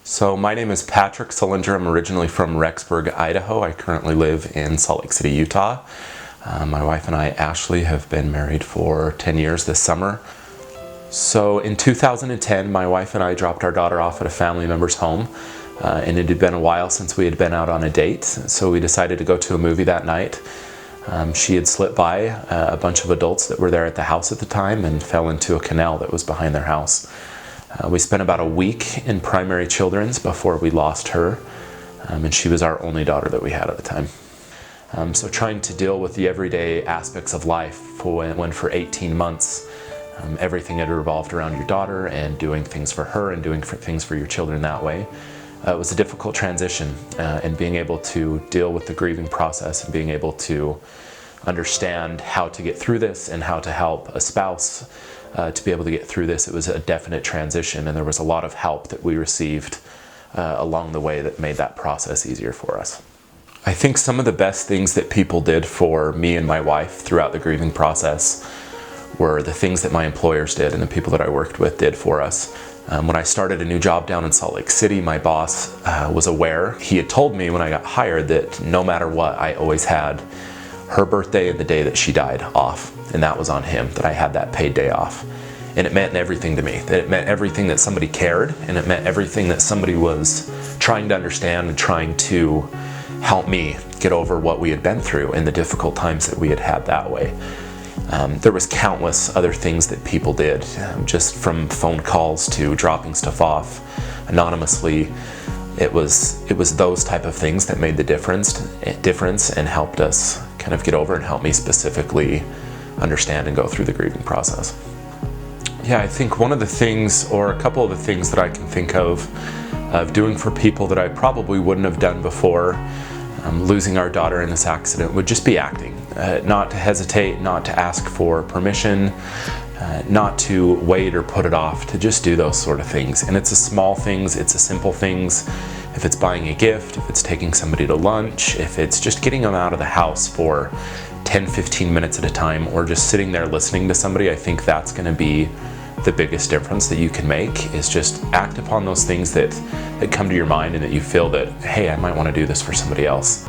So my name is Patrick Sullinger. I'm originally from Rexburg, Idaho. I currently live in Salt Lake City, Utah. My wife and I, Ashley, have been married for 10 years this summer. So in 2010, my wife and I dropped our daughter off at a family member's home. And it had been a while since we had been out on a date, so we decided to go to a movie that night. She had slipped by a bunch of adults that were there at the house at the time and fell into a canal that was behind their house. We spent about a week in primary children's before we lost her, and she was our only daughter that we had at the time. So trying to deal with the everyday aspects of life when for 18 months everything had revolved around your daughter and doing things for her and doing things for your children that way. It was a difficult transition, and being able to deal with the grieving process and being able to understand how to get through this and how to help a spouse to be able to get through this. It was a definite transition, and there was a lot of help that we received along the way that made that process easier for us. I think some of the best things that people did for me and my wife throughout the grieving process were the things that my employers did and the people that I worked with did for us. When I started a new job down in Salt Lake City, my boss was aware. He had told me when I got hired that no matter what, I always had her birthday and the day that she died off, and that was on him, that I had that paid day off. And it meant everything to me, that it meant everything that somebody cared, and it meant everything that somebody was trying to understand and trying to help me get over what we had been through and the difficult times that we had had that way. There was countless other things that people did, just from phone calls to dropping stuff off anonymously. It was those type of things that made the difference and helped us kind of get over and help me specifically understand and go through the grieving process. Yeah, I think one of the things, or a couple of the things that I can think of doing for people that I probably wouldn't have done before losing our daughter in this accident would just be acting. Not to hesitate, not to ask for permission, not to wait or put it off, to just do those sort of things. And it's the small things, it's the simple things. If it's buying a gift, if it's taking somebody to lunch, if it's just getting them out of the house for 10-15 minutes at a time, or just sitting there listening to somebody, I think that's going to be the biggest difference that you can make, is just act upon those things that come to your mind and that you feel that, hey, I might want to do this for somebody else.